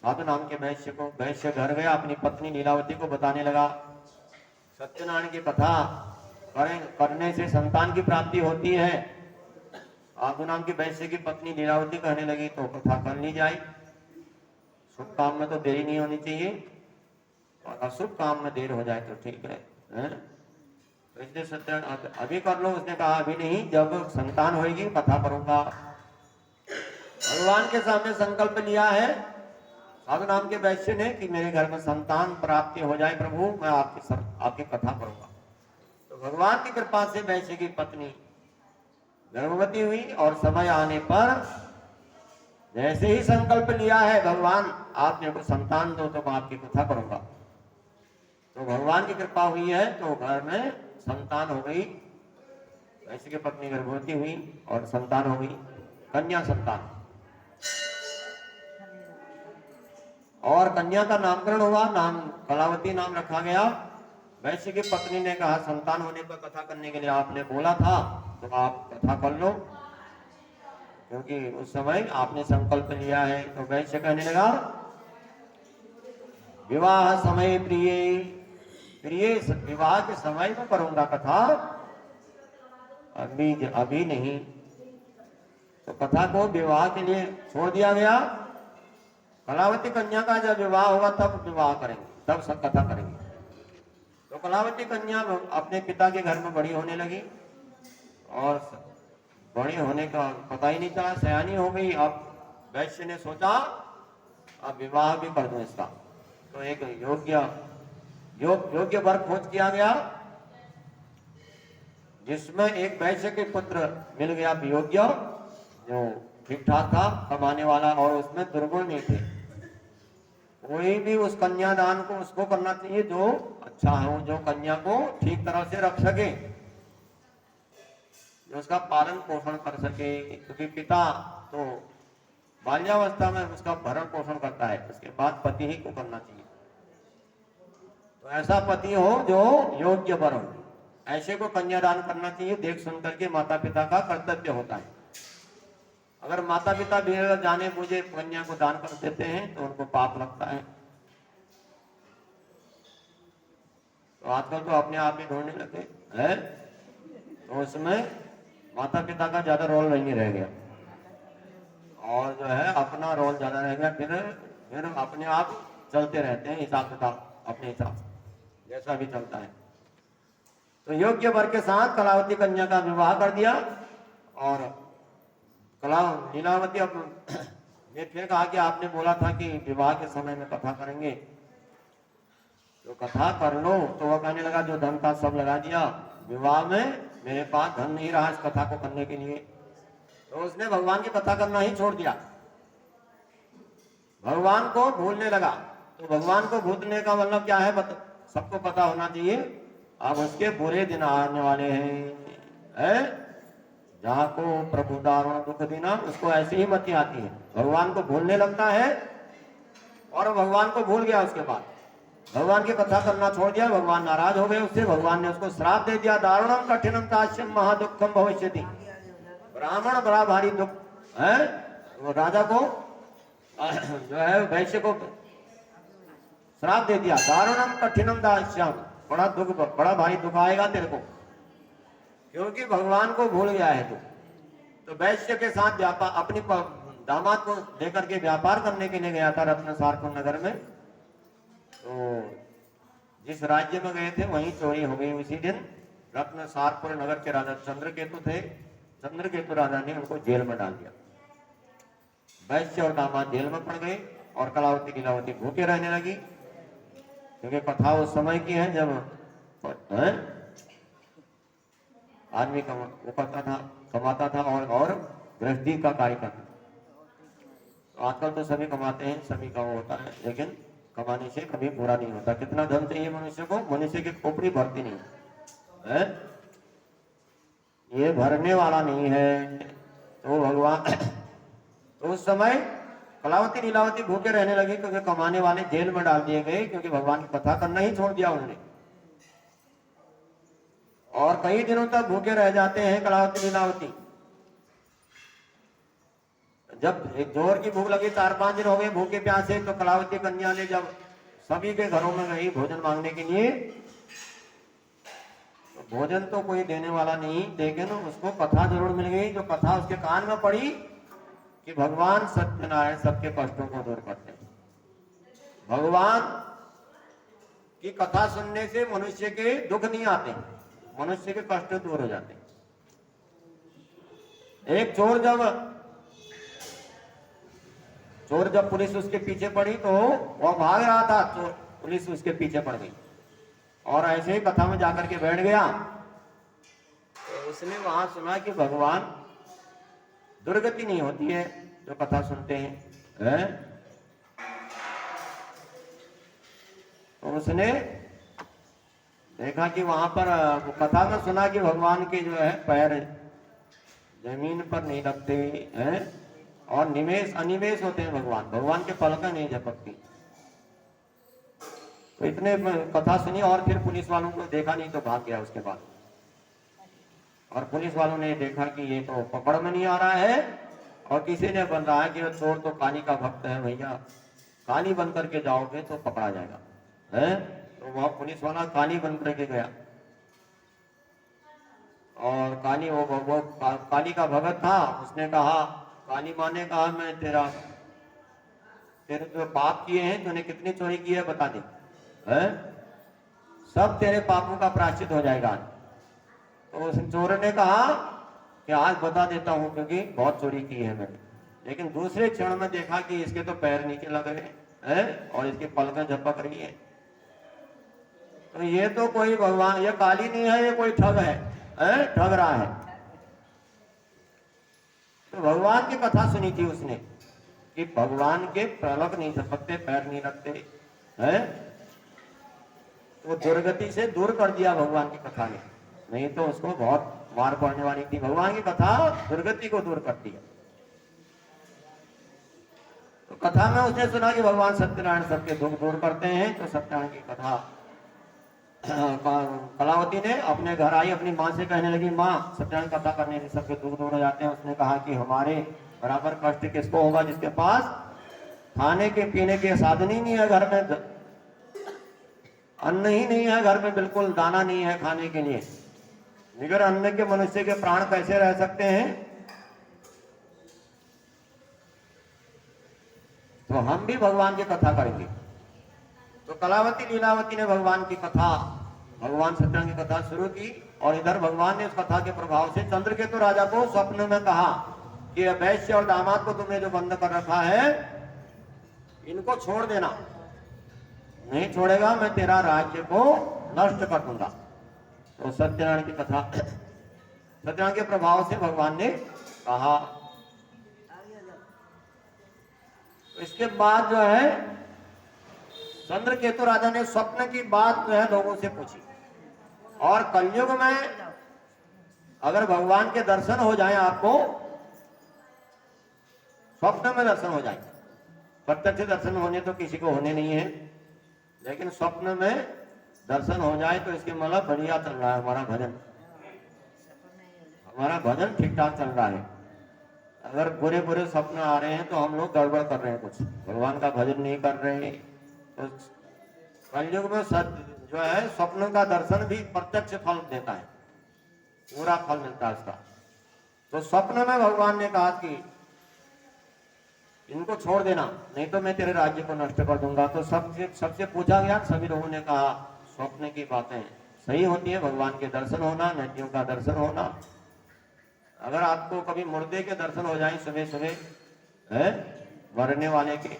साधु नाम के वैश्य को। वैश्य घर गया, अपनी पत्नी लीलावती को बताने लगा सत्यनारायण की कथा करने से संतान की प्राप्ति होती है। साधु नाम के वैश्य की पत्नी लीलावती कहने लगी तो कथा कर ली जाए, शुभ काम में तो देरी नहीं होनी चाहिए, और अशुभ काम में देर हो जाए तो ठीक है, तो इसलिए सत्यनारायण अभी कर लो। उसने कहा अभी नहीं, जब संतान होगी कथा करूंगा। भगवान के सामने संकल्प लिया है साधु नाम के वैश्य ने कि मेरे घर में संतान प्राप्ति हो जाए प्रभु, मैं आपकी कथा करूंगा। तो भगवान की कृपा से वैश्य की पत्नी गर्भवती हुई, और समय आने पर जैसे ही संकल्प लिया है भगवान आप मेरे को संतान दो तो मैं आपकी कथा करूंगा, तो भगवान की कृपा हुई है, तो घर में संतान हो गई। वैश्य की पत्नी गर्भवती हुई और संतान हो गई, कन्या संतान, और कन्या का नामकरण हुआ, नाम कलावती नाम रखा गया। वैश्य की पत्नी ने कहा संतान होने पर कथा करने के लिए आपने बोला था, तो आप कथा कर लो, क्योंकि उस समय आपने संकल्प लिया है। तो वैश्य कहने लगा विवाह समय प्रिय, प्रिय विवाह के समय में करूंगा कथा, अभी नहीं। तो कथा को विवाह के लिए छोड़ दिया गया। कलावती कन्या का जब विवाह होगा तब विवाह करेंगे, तब सब कथा करेंगे। तो कलावती कन्या अपने पिता के घर में बड़ी होने लगी, और बड़ी होने का पता ही नहीं चला, सयानी हो गई। अब वैश्य ने सोचा अब विवाह भी कर दूं इसका, तो एक योग्य वर खोज किया गया, जिसमें एक वैश्य के पुत्र मिल गया योग्य, जो ठीक ठाक था, कमाने वाला, और उसमें दुर्गुण नहीं थे। कोई भी उस कन्यादान को उसको करना चाहिए जो अच्छा हो, जो कन्या को ठीक तरह से रख सके, जो उसका पालन पोषण कर सके, क्योंकि पिता तो बाल्यावस्था में उसका भरण पोषण करता है, उसके बाद पति ही को करना चाहिए। तो ऐसा पति हो जो योग्य वर हो, ऐसे को कन्यादान करना चाहिए। देख सुन करके माता पिता का कर्तव्य होता है। अगर माता पिता बिना जाने मुझे कन्या को दान कर देते हैं तो उनको पाप लगता है। तो आजकल तो अपने आप ही ढूंढने लगे है, तो उसमें माता पिता का ज्यादा रोल नहीं रह गया, और जो है अपना रोल ज्यादा रह गया। फिर अपने आप चलते रहते हैं, हिसाब किताब अपने हिसाब जैसा भी चलता है। तो योग्य वर के साथ कलावती कन्या का विवाह कर दिया, और लीलावती ने फिर कहा कि आपने बोला था कि विवाह के समय में कथा करेंगे, तो कथा कर लो। तो वह कहने लगा जो धन था सब लगा दिया, विवाह में मेरे पास धन नहीं रहा इस कथा को करने के लिए, तो उसने भगवान की कथा करना ही छोड़ दिया, भगवान को भूलने लगा। तो भगवान को भूलने का मतलब क्या है, सबको पता होना चाहिए। अब उसके बुरे दिन आने वाले हैं, जहाँ को प्रभु दारुण दुख देना, उसको ऐसी ही मति आती है, भगवान को भूलने लगता है और भगवान को भूल गया। उसके बाद भगवान की कथा करना छोड़ दिया, भगवान नाराज हो गए उससे, भगवान ने उसको श्राप दे दिया, दारुणम कठिनम ताश्यम महादुखम भविष्यति। ब्राह्मण बड़ा भारी दुख है, वो राजा को जो है वैश्य को श्राप दे दिया, दारुणम कठिनम दाश्यम, बड़ा दुख, बड़ा भारी दुख आएगा तेरे को, क्योंकि भगवान को भूल गया है तू। तो वैश्य के साथ व्यापार, अपनी दामाद को लेकर के व्यापार करने के लिए गया था रत्नसारपुर नगर में। तो जिस राज्य में गए थे वहीं चोरी हो गई उसी दिन। रत्नसारपुर नगर के राजा चंद्रकेतु थे, चंद्रकेतु राजा ने उनको जेल में डाल दिया। वैश्य और दामाद जेल में पड़ गए और कलावती लीलावती भूखे रहने लगी, क्योंकि कथा उस समय की है जब आदमी कमाता था और गृहस्थी का कार्य करता। तो आजकल तो सभी कमाते हैं, सभी का वो होता है, लेकिन कमाने से कभी पूरा नहीं होता। कितना धन चाहिए मनुष्य को, मनुष्य की खोपड़ी भरती नहीं है, ये भरने वाला नहीं है। तो भगवान तो उस समय कलावती लीलावती भूखे रहने लगे, क्योंकि कमाने वाले जेल में डाल दिए गए, क्योंकि भगवान की कथा करना ही छोड़ दिया उन्होंने। और कई दिनों तक भूखे रह जाते हैं कलावती लीलावती। जब एक जोर की भूख लगी, 4-5 दिन हो गए भूखे प्यासे, तो कलावती कन्या ने जब सभी के घरों में गई भोजन मांगने के लिए, तो भोजन तो कोई देने वाला नहीं, लेकिन उसको कथा जरूर मिल गई। जो कथा उसके कान में पड़ी कि भगवान सत्यनारायण सबके कष्टों को दूर करते हैं। भगवान की कथा सुनने से मनुष्य के दुख नहीं आते, मनुष्य के कष्ट दूर हो जाते। एक चोर जब पुलिस उसके पीछे पड़ी तो वह भाग रहा था, चोर पुलिस उसके पीछे पड़ गई और ऐसे ही कथा में जाकर के बैठ गया। तो उसने वहां सुना कि भगवान दुर्गति नहीं होती है जो कथा सुनते हैं, तो उसने देखा कि वहां पर कथा में सुना कि भगवान के जो है पैर जमीन पर नहीं लगते हैं और अनिमेष होते हैं, भगवान के पलकें नहीं झपकती। तो इतने कथा सुनी और फिर पुलिस वालों को देखा नहीं तो भाग गया उसके बाद। और पुलिस वालों ने देखा कि ये तो पकड़ में नहीं आ रहा है, और किसी ने बन रहा है कि चोर तो काली का भक्त है भैया, काली बन करके जाओगे तो पकड़ा जाएगा है। तो वह पुलिस वाला काली बन करके गया और काली वो काली का भगत था। उसने कहा, काली माँ ने कहा, मैं तेरे जो पाप किए हैं, तूने कितनी चोरी की है बता दे, सब तेरे पापों का प्रायश्चित हो जाएगा। तो उस चोर ने कहा कि आज बता देता हूं, क्योंकि बहुत चोरी की है मैंने। लेकिन दूसरे क्षण में देखा कि इसके तो पैर नीचे लग रहे हैं और इसकी पलकें झपक रही है। तो ये तो कोई भगवान, ये काली नहीं है, ये कोई ठग है, ठग रहा है। तो भगवान की कथा सुनी थी उसने कि भगवान के पलक नहीं झपकते, पैर नहीं लगते हैं, तो दुर्गति से दूर कर दिया भगवान की कथा ने, नहीं तो उसको बहुत मार पड़ने वाली थी। भगवान की कथा दुर्गति को दूर करती है। तो कथा में उसने सुना कि भगवान सत्यनारायण सबके दुख दूर करते हैं। तो सत्यनारायण की कथा कलावती ने अपने घर आई, अपनी माँ से कहने लगी, माँ सत्यनारायण कथा करने से सबके दुख दूर हो जाते हैं। उसने कहा कि हमारे बराबर कष्ट किसको होगा जिसके पास खाने के पीने के साधन ही नहीं है, घर में अन्न ही नहीं है, घर में बिल्कुल दाना नहीं है खाने के लिए। निगर अन्न के मनुष्य के प्राण कैसे रह सकते हैं। तो हम भी भगवान की कथा करेंगे। तो कलावती लीलावती ने भगवान की कथा, भगवान सत्यनारायण की कथा शुरू की, और इधर भगवान ने उस कथा के प्रभाव से चंद्रकेतु राजा को स्वप्न में कहा कि वैश्य और दामाद को तुमने जो बंद कर रखा है, इनको छोड़ देना, नहीं छोड़ेगा मैं तेरा राज्य को नष्ट कर दूंगा। तो सत्यनारायण की कथा, सत्यनारायण के प्रभाव से भगवान ने कहा। इसके बाद जो है चंद्रकेतु राजा ने स्वप्न की बात जो है लोगों से पूछी। और कलयुग में अगर भगवान के दर्शन हो जाए, आपको स्वप्न में दर्शन हो जाए, प्रत्यक्ष दर्शन होने तो किसी को होने नहीं है, लेकिन स्वप्न में दर्शन हो जाए तो इसके मतलब बढ़िया चल रहा है हमारा भजन, हमारा भजन ठीक ठाक चल रहा है। अगर बुरे बुरे स्वप्न आ रहे हैं तो हम लोग गड़बड़ कर रहे हैं, कुछ भगवान का भजन नहीं कर रहे हैं। तो कलयुग में जो है स्वप्न का दर्शन भी प्रत्यक्ष फल देता है, पूरा फल मिलता है उसका। तो स्वप्न में भगवान ने कहा कि इनको छोड़ देना, नहीं तो मैं तेरे राज्य को नष्ट कर दूंगा। तो सबसे पूछा गया, सभी लोगों ने कहा स्वप्न की बातें सही होती है, भगवान के दर्शन होना, नदियों का दर्शन होना। अगर आपको कभी मुर्दे के दर्शन हो जाए सुबह सुबह है मरने वाले के,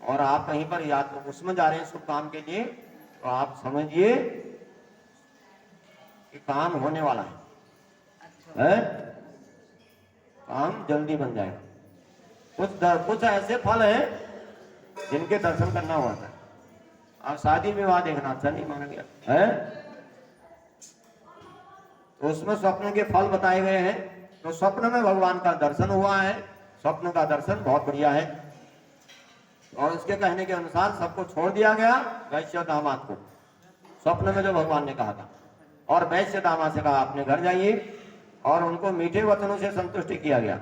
और आप कहीं पर या तो उसमें जा रहे हैं शुभ काम के लिए, तो आप समझिए कि काम होने वाला है? काम जल्दी बन जाएगा। कुछ ऐसे फल हैं जिनके दर्शन करना हुआ था। आप शादी विवाह देखना अच्छा नहीं माना गया है, तो उसमें स्वप्न के फल बताए गए हैं। तो स्वप्न में भगवान का दर्शन हुआ है, स्वप्न का दर्शन बहुत बढ़िया है। और उसके कहने के अनुसार सबको छोड़ दिया गया, वैश्य दामाद को, स्वप्न में जो भगवान ने कहा था। और वैश्य दामाद से कहा अपने घर जाइए, और उनको मीठे वचनों से संतुष्ट किया गया।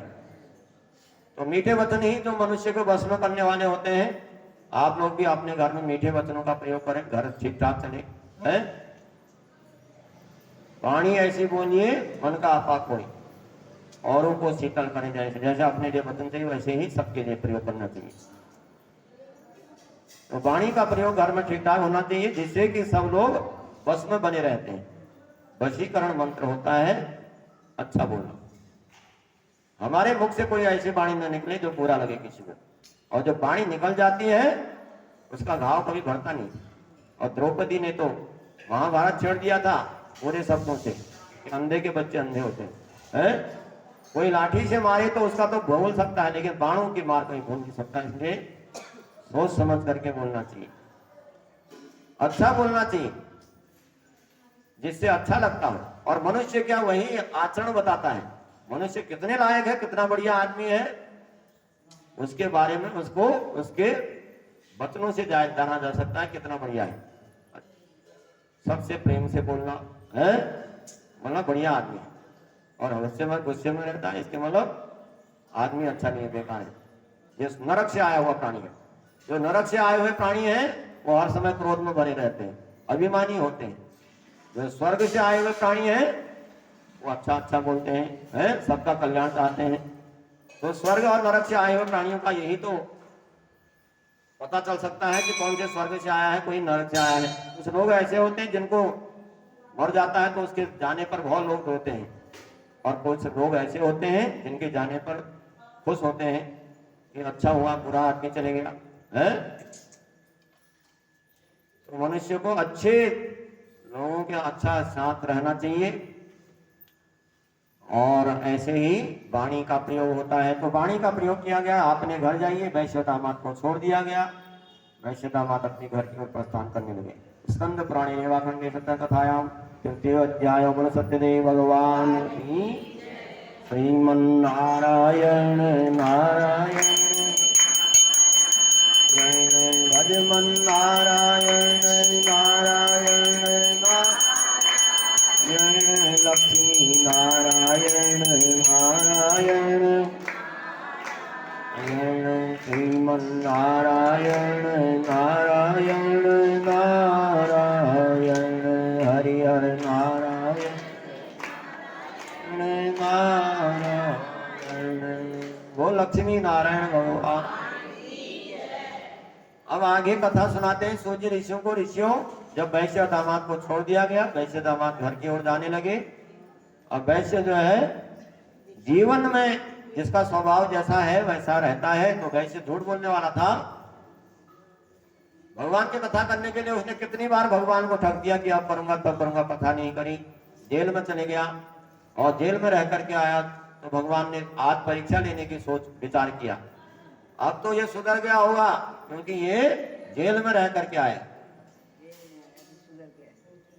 तो मीठे वचन ही जो मनुष्य को वश में करने वाले होते हैं। आप लोग भी अपने घर में मीठे वचनों का प्रयोग करें, घर ठीक ठाक चले है। वाणी ऐसी बोलिए मन का आपाक होए, औरों को शीतल करें, जैसे अपने लिए वचन चाहिए वैसे ही सबके लिए प्रयोग करना चाहिए। तो वाणी का प्रयोग घर में ठीक ठाक होना चाहिए, जिससे कि सब लोग बस में बने रहते हैं। वशीकरण मंत्र होता है अच्छा बोलना। हमारे मुख से कोई ऐसी वाणी न निकले जो बुरा लगे किसी को, और जो वाणी निकल जाती है उसका घाव कभी भरता नहीं। और द्रौपदी ने तो महाभारत छेड़ दिया था पूरे शब्दों से कि अंधे के बच्चे अंधे होते हैं। कोई लाठी से मारे तो उसका तो बोल सकता है, लेकिन बाणों की मार कोई बोल नहीं सकता। इसलिए सोच समझ करके बोलना चाहिए, अच्छा बोलना चाहिए, जिससे अच्छा लगता हो। और मनुष्य क्या, वही आचरण बताता है। मनुष्य कितने लायक है, कितना बढ़िया आदमी है, उसके बारे में उसको उसके वचनों से जाना जा सकता है कितना बढ़िया है। सबसे प्रेम से बोलना है, मतलब बढ़िया आदमी है। और गुस्से में रहता है, इसके मतलब आदमी अच्छा नहीं है, बेकार है। ये नरक से आया हुआ प्राणी है। जो नरक से आए हुए प्राणी है वो हर समय क्रोध में भरे रहते हैं, अभिमानी होते हैं। जो स्वर्ग से आए हुए प्राणी है वो अच्छा अच्छा बोलते हैं, सबका कल्याण चाहते हैं। तो स्वर्ग और नरक से आए हुए प्राणियों का यही तो पता चल सकता है कि कौन से स्वर्ग से आया है, कोई नरक से आया है। कुछ लोग ऐसे होते हैं जिनको मर जाता है तो उसके जाने पर बहुत लोग रोते हैं, और कुछ लोग ऐसे होते हैं जिनके जाने पर खुश होते हैं कि अच्छा हुआ, बुरा आदमी चले गया है। तो मनुष्य को अच्छे लोगों के अच्छा साथ रहना चाहिए, और ऐसे ही वाणी का प्रयोग होता है। तो वाणी का प्रयोग किया गया, आपने घर जाइए, वैश्य दामाद को छोड़ दिया गया। वैश्य दामाद अपने घर की ओर प्रस्थान करने लगे। स्कंद पुराणे रेवाखंडे सत्य कथायाम तृतीय अध्याय बोल सत्यदेव भगवान की श्रीमन्नारायण नारायण भजमन नारायण नारायण लक्ष्मी नारायण नारायण श्रीमन्नारायण नारायण नारायण हरि हर नारायण नारायण। वो लक्ष्मी नारायण भगवान। अब आगे कथा सुनाते हैं सूर्य ऋषियों को। ऋषियों, जब वैश्य दामाद को छोड़ दिया गया, वैश्य दामाद घर की ओर जाने लगे। अब वैश्य जो है जीवन में जिसका स्वभाव जैसा है वैसा रहता है। तो वैश्य झूठ बोलने वाला था, भगवान की कथा करने के लिए उसने कितनी बार भगवान को ठग दिया कि अब करूंगा तब करूंगा, कथा नहीं करी, जेल में चले गया और जेल में रह करके आया। तो भगवान ने आज परीक्षा लेने की सोच विचार किया, अब तो ये सुधर गया होगा क्योंकि ये जेल में रह करके आया।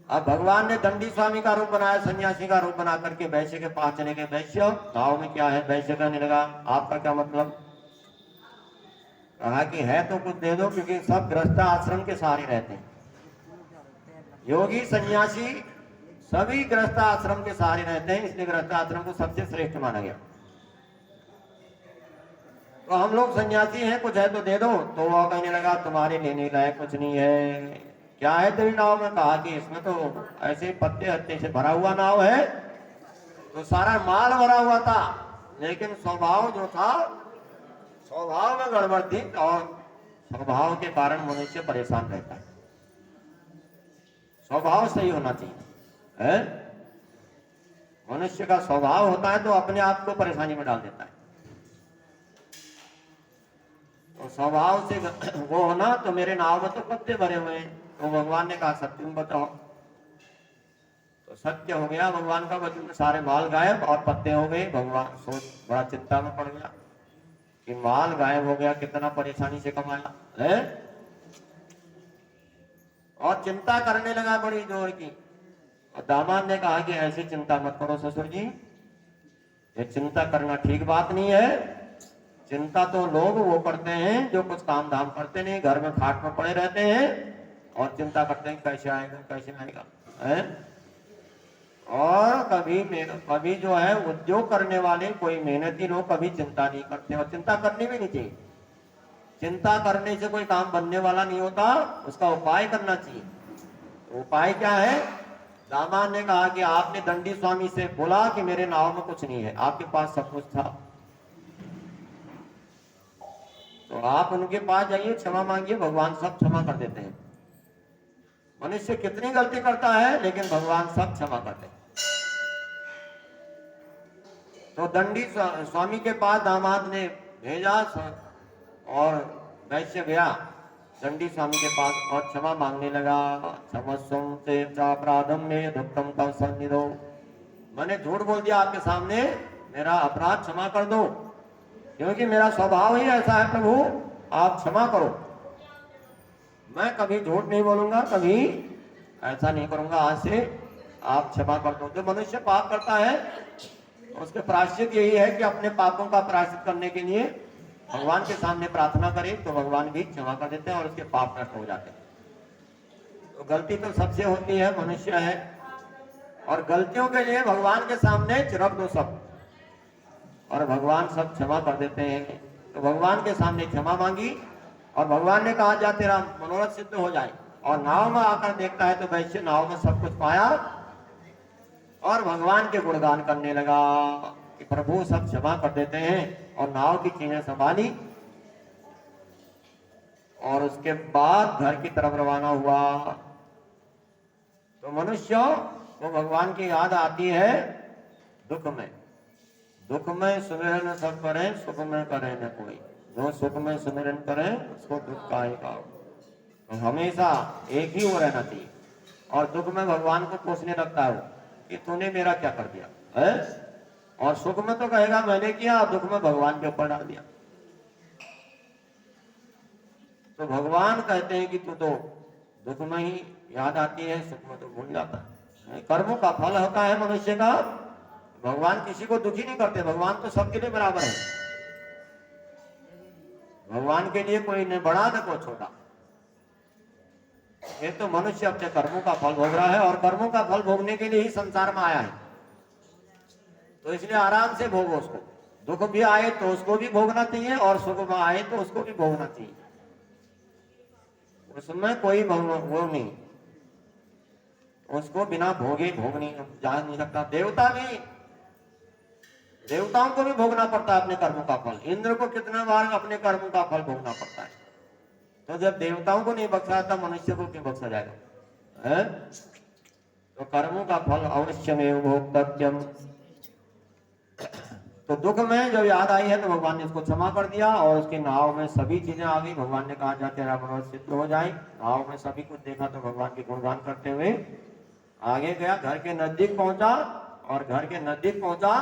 अब भगवान ने दंडी स्वामी का रूप बनाया, सन्यासी का रूप बना करके वैश्य के पास चले गए। वैश्य गाँव में क्या है, वैश्य कहने लगा आपका क्या मतलब। कहा कि है तो कुछ दे दो, क्योंकि सब गृहस्थ आश्रम के सहारे रहते हैं, योगी सन्यासी सभी गृहस्थ आश्रम के सहारे रहते हैं, इसलिए गृहस्थ आश्रम को सबसे श्रेष्ठ माना गया। तो हम लोग सन्यासी हैं, कुछ है तो दे दो। तो वह कहने लगा तुम्हारे लेने लायक कुछ नहीं है। क्या है तेरी नाव में। कहा कि इसमें तो ऐसे पत्ते हत्ते से भरा हुआ नाव है, तो सारा माल भरा हुआ था, लेकिन स्वभाव जो था, स्वभाव में गड़बड़ थी, और स्वभाव के कारण मनुष्य परेशान रहता है। स्वभाव सही होना चाहिए है? मनुष्य का स्वभाव होता है तो अपने आप को परेशानी में डाल देता है। तो स्वभाव से वो होना, तो मेरे नाव में तो पत्ते भरे हुए हैं। तो भगवान ने कहा सत्य में बताओ। तो सत्य हो गया भगवान का वचन, सारे माल गायब और पत्ते हो गए। भगवान सोच बड़ा चिंता में पड़ गया कि माल गायब हो गया, कितना परेशानी से कमाया है, और चिंता करने लगा बड़ी जोर की। और दामाद ने कहा कि ऐसी चिंता मत करो ससुर जी, ये चिंता करना ठीक बात नहीं है। चिंता तो लोग वो करते हैं जो कुछ काम धाम करते नहीं, घर में खाट में पड़े रहते हैं और चिंता करते हैं कैसे आएगा कैसे आएगा है? और कभी जो है उद्योग करने वाले कोई मेहनती लोग कभी चिंता नहीं करते, और चिंता करनी भी नहीं चाहिए। चिंता करने से कोई काम बनने वाला नहीं होता, उसका उपाय करना चाहिए। उपाय क्या है। दामाद ने कहा कि आपने दंडी स्वामी से बोला कि मेरे नाव में कुछ नहीं है, आपके पास सब कुछ था, तो आप उनके पास जाइए, क्षमा मांगिए, भगवान सब क्षमा कर देते हैं। मनुष्य कितनी गलती करता है, लेकिन भगवान सब क्षमा करते हैं। तो दंडी स्वामी के पास दामाद ने भेजा और वैश्य गया दंडी स्वामी के पास और क्षमा मांगने लगा। क्षमस्वं ते चापराधम में दुक्तम तव सन्निधो, मैंने झूठ बोल दिया आपके सामने, मेरा अपराध क्षमा कर दो, क्योंकि मेरा स्वभाव ही ऐसा है प्रभु, आप क्षमा करो। मैं कभी झूठ नहीं बोलूंगा, कभी ऐसा नहीं करूंगा, आज से आप क्षमा कर दो। जो मनुष्य पाप करता है उसके प्रायश्चित यही है कि अपने पापों का प्रायश्चित करने के लिए भगवान के सामने प्रार्थना करे, तो भगवान भी क्षमा कर देते हैं और उसके पाप नष्ट हो जाते हैं। तो गलती तो सबसे होती है, मनुष्य है, और गलतियों के लिए भगवान के सामने रख दो सब, और भगवान सब क्षमा कर देते हैं। तो भगवान के सामने क्षमा मांगी और भगवान ने कहा जा तेरा मनोरथ सिद्ध हो जाए। और नाव में आकर देखता है तो वैश्य नाव में सब कुछ पाया और भगवान के गुणगान करने लगा कि प्रभु सब क्षमा कर देते हैं, और नाव की चीजें संभाली और उसके बाद घर की तरफ रवाना हुआ। तो मनुष्य को भगवान की याद आती है दुख में। दुख में सुमिरन सब करें, सुख में करें न कोई, जो सुख में सुमिरन करें उसको दुख का ही भाव। तो हमेशा एक ही वो रहना चाहिए, और दुख में भगवान को पूछने लगता है कि तूने मेरा क्या कर दिया है, और सुख में तो कहेगा मैंने किया, और दुख में भगवान के ऊपर डाल दिया। तो भगवान कहते हैं कि तू तो दुख में ही याद आती है, सुख में तो भूल जाता है। कर्मों का फल होता है मनुष्य का, भगवान किसी को दुखी नहीं करते, भगवान तो सबके लिए बराबर है। भगवान के लिए कोई न बड़ा न कोई छोटा, ये तो मनुष्य अपने कर्मों का फल भोग रहा है, और कर्मों का फल भोगने के लिए ही संसार में आया है। तो इसलिए आराम से भोगो उसको, दुख भी आए तो उसको भी भोगना चाहिए, और सुख में आए तो उसको भी भोगना चाहिए, उसमें कोई वो नहीं, उसको बिना भोगे भोग नहीं जा नहीं सकता। देवताओं को भी भोगना पड़ता है अपने कर्मों का फल। इंद्र को कितना बार अपने कर्मों का फल भोगना पड़ता है। तो जब देवताओं को नहीं बख्शा था, मनुष्य को क्यों बख्शा जाएगा है? तो कर्मों का फल अवश्यमेव भोक्तव्यम। तो दुख में जब याद आई है तो भगवान ने उसको क्षमा कर दिया और उसके नाव में सभी चीजें आ गई। भगवान ने कहा जा तेरा मनोरथ सिद्ध हो जाए। नाव में सभी कुछ देखा तो भगवान के गुणगान करते हुए आगे गया, घर के नजदीक पहुंचा और घर के नजदीक पहुंचा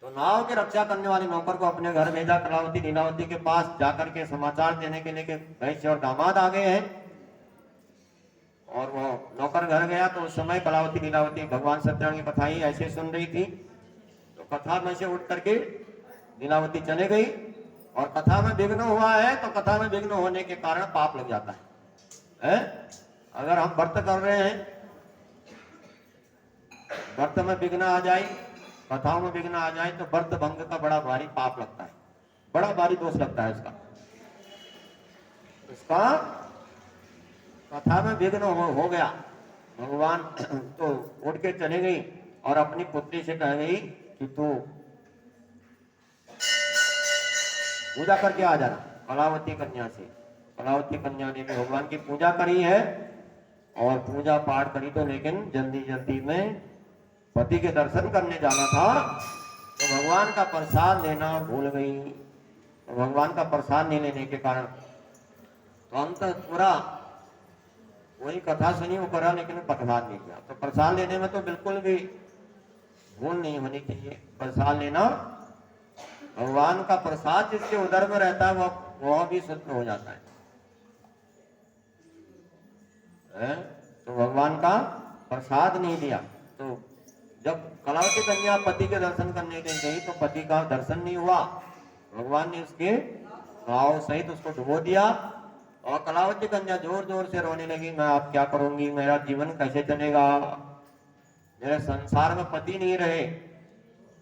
तो नाव की रक्षा करने वाले नौकर को अपने घर भेजा कलावती लीलावती के पास जाकर के समाचार देने के लिए कि वैश्य और दामाद आ गए हैं। और वो नौकर घर गया तो उस समय कलावती लीलावती भगवान सत्यनारायण की कथा ही ऐसे सुन रही थी। तो कथा में से उठ करके लीलावती चले गई और कथा में विघ्न हुआ है तो कथा में विघ्न होने के कारण पाप लग जाता है? अगर हम व्रत कर रहे हैं, व्रत में विघ्न आ जाए, कथाओं में विघ्न आ जाए तो व्रत भंग का बड़ा भारी पाप लगता है, बड़ा भारी दोष लगता है इसका। कथा में विघ्न हो गया। भगवान तो उठ के चले गई और अपनी पुत्री से कह गई कि तू पूजा करके आ जाना। कलावती कन्या से, कलावती कन्या ने भी भगवान की पूजा करी है और पूजा पाठ करी तो लेकिन जल्दी जल्दी में पति के दर्शन करने जाना था तो भगवान का प्रसाद लेना भूल गई। तो भगवान का प्रसाद नहीं लेने के कारण तो अंत पूरा वही कथा सुनी वो करा लेकिन प्रसाद नहीं लिया। तो प्रसाद लेने में तो बिल्कुल भी भूल नहीं होनी चाहिए। प्रसाद लेना, भगवान का प्रसाद जिसके उदर में रहता है वह भी शुद्ध हो जाता है। तो भगवान का प्रसाद नहीं लिया। तो जब कलावती कन्या पति के दर्शन करने के लिए गई तो पति का दर्शन नहीं हुआ। भगवान ने उसके गाँव सहित उसको डुबो दिया और कलावती कन्या जोर जोर से रोने लगी, मैं अब क्या करूंगी, मेरा जीवन कैसे चलेगा, मेरे संसार में पति नहीं रहे,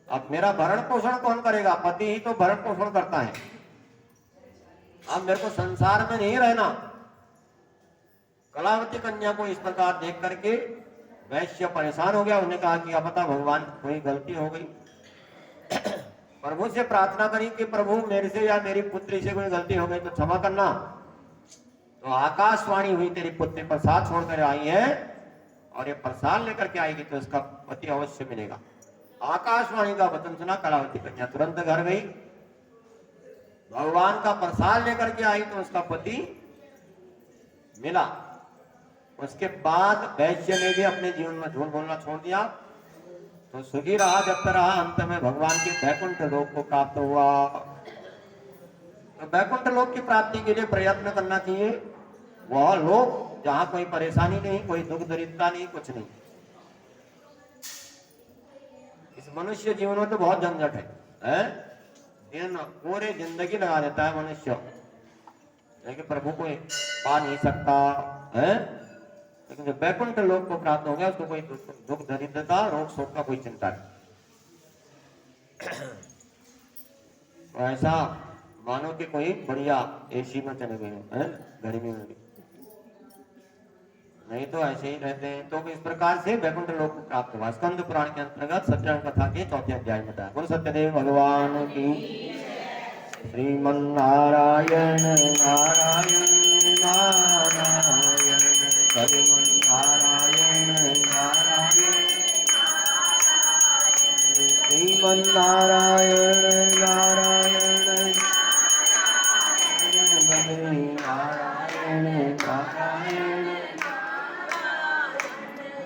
अब मेरा भरण पोषण कौन करेगा, पति ही तो भरण पोषण करता है, अब मेरे को संसार में नहीं रहना। कलावती कन्या को इस प्रकार देख करके वैश्य परेशान हो गया। उन्हें कहा कि अब बता भगवान कोई गलती हो गई। प्रभु से प्रार्थना करी कि प्रभु मेरे से या मेरी पुत्री से कोई गलती हो गई तो क्षमा करना। तो आकाशवाणी हुई तेरी पुत्री प्रसाद छोड़कर आई है और ये प्रसाद लेकर के आएगी तो इसका पति अवश्य मिलेगा। आकाशवाणी का वचन सुना, कलावती कन्या तुरंत घर गई, भगवान का प्रसाद लेकर के आई तो उसका पति मिला। उसके बाद वैश्य ने भी अपने जीवन में झूठ बोलना छोड़ दिया तो सुखी रहा जब तक रहा। अंत में भगवान के वैकुंठ लोक को प्राप्त हुआ। तो वैकुंठ लोक की प्राप्ति के लिए प्रयत्न करना चाहिए। वह लोक जहां कोई परेशानी नहीं, कोई दुख दरिद्रता नहीं, कुछ नहीं। इस मनुष्य जीवन में तो बहुत झंझट है? दिन पूरे जिंदगी लगा देता है मनुष्य, लेकिन प्रभु को पा नहीं सकता है। लेकिन जब वैकुंठ लोक को प्राप्त हो गया उसको कोई दुख दरिद्रता रोग शोक का कोई चिंता नहीं। तो ऐसा मानो कि कोई बढ़िया एसी में चले गए हैं गर्मी में भी, नहीं तो ऐसे ही रहते हैं। तो इस प्रकार से वैकुंठ लोक को प्राप्त हुआ। स्कंद पुराण के अंतर्गत सत्यनारायण कथा के 4थे अध्याय में बताया। बोलो सत्यदेव भगवान की। श्रीमन्नारायण नारायण नारायण श्रीमन्नारायण नारायण श्रीमन्नारायण नारायण नारायण नारायण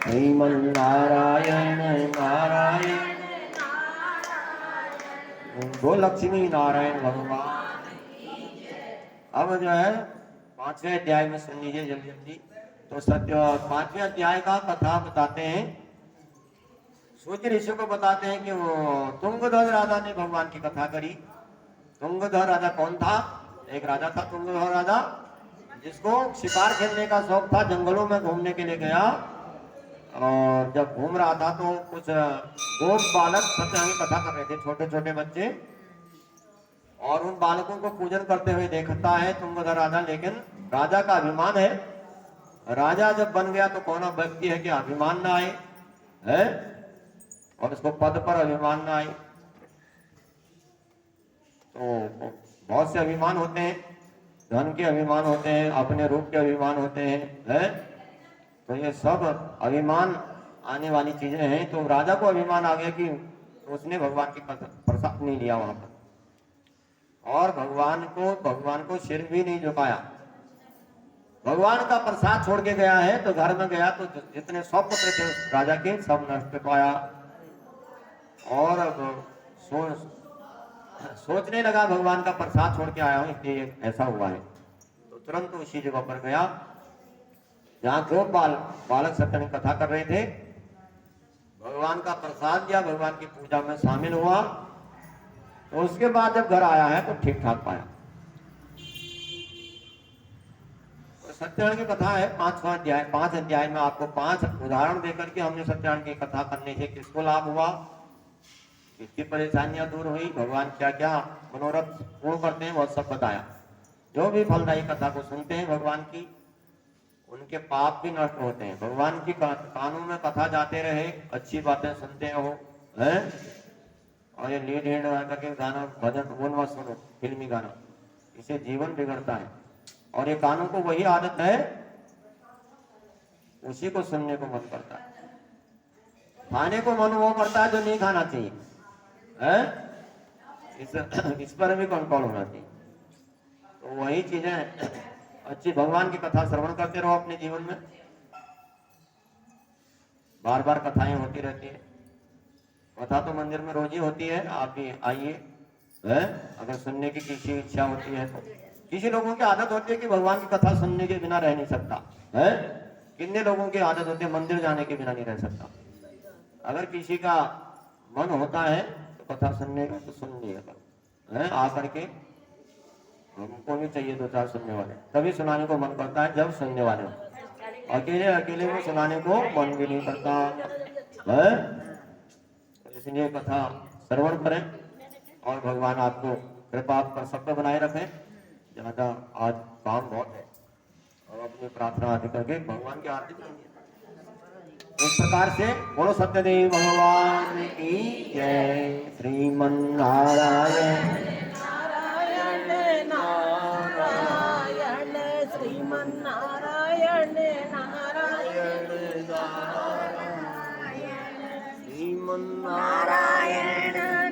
श्रीमन्नारायण नारायण। गो लक्ष्मी नारायण भगवान। अब जो है 5वें अध्याय में सुन लीजिए जल्दी जल्दी। तो सत्य 5वें अध्याय का कथा बताते हैं। सूर्य ऋषि को बताते हैं कि वो तुंगध्वज राजा ने भगवान की कथा करी। तुंगध्वज राजा कौन था? एक राजा था तुंगध्वज राजा, जिसको शिकार खेलने का शौक था। जंगलों में घूमने के लिए गया और जब घूम रहा था तो कुछ गोप बालक सत्यनारायण की कथा कर रहे थे, छोटे छोटे बच्चे, और उन बालकों को पूजन करते हुए देखता है तुंगध्वज राजा। लेकिन राजा का अभिमान है, राजा जब बन गया तो कौन व्यक्ति है कि अभिमान ना आए है, और उसको पद पर अभिमान ना आए। तो बहुत से अभिमान होते हैं, धन के अभिमान होते हैं, अपने रूप के अभिमान होते हैं तो ये सब अभिमान आने वाली चीजें हैं। तो राजा को अभिमान आ गया कि तो उसने भगवान की प्रसाद नहीं लिया वहां पर, और भगवान को सिर भी नहीं झुकाया। भगवान का प्रसाद छोड़ के गया है, तो घर में गया तो जितने 100 पुत्र थे उस राजा के सब नष्ट पाया। और अब सोचने लगा भगवान का प्रसाद छोड़ के आया हूं इसलिए ऐसा हुआ है। तो तुरंत उसी जगह पर गया जहां दो बालक सत्य कथा कर रहे थे, भगवान का प्रसाद दिया, भगवान की पूजा में शामिल हुआ। तो उसके बाद जब घर आया है तो ठीक ठाक पाया। तो सत्यनारायण की कथा है 5 अध्याय में आपको 5 उदाहरण देकर के हमने सत्यनारायण की कथा करने से किसको लाभ हुआ, किसकी परेशानियां दूर हुई, भगवान क्या क्या मनोरथ पूर्ण करते हैं, वह सब बताया। जो भी फलदायी कथा को सुनते हैं भगवान की, उनके पाप भी नष्ट होते हैं। भगवान की कानों में कथा जाते रहे, अच्छी बातें सुनते हो हैं, और ये लीड हेड करके गाना भजन वो मत सुनो, फिल्मी गाना, इसे जीवन बिगड़ता है। और ये कानों को वही आदत है, उसी को सुनने को मन करता है, खाने को मन वो करता है जो नहीं खाना चाहिए है? इस पर भी कंट्रोल होना चाहिए। तो वही चीजें अच्छी, भगवान की कथा श्रवण करते रहो अपने जीवन में, बार बार कथाएं होती रहती है। कथा तो मंदिर में रोज ही होती है, आप भी आइए है, अगर सुनने की किसी इच्छा होती है तो। किसी लोगों की आदत होती है कि भगवान की कथा सुनने के बिना रह नहीं सकता है, कितने लोगों की आदत होती है मंदिर जाने के बिना नहीं रह सकता। अगर किसी का मन होता है तो कथा सुनने का तो सुन लिया करो है, आकर के हमको भी चाहिए 2-4 सुनने वाले, तभी सुनाने को मन करता है जब सुनने वाले हो। अकेले में सुनाने को मन भी नहीं करता है। इसलिए कथा श्रवण करें और भगवान आपको कृपा आप पर सब पे बनाए रखें। ज्यादा आज काम बहुत है और अपनी प्रार्थना आदि करके भगवान की आरती करेंगे। इस प्रकार से बोलो सत्यदेव भगवान की जय। श्रीमन नारायण नारायण श्रीमन नारायण नारायण श्रीमन नारायण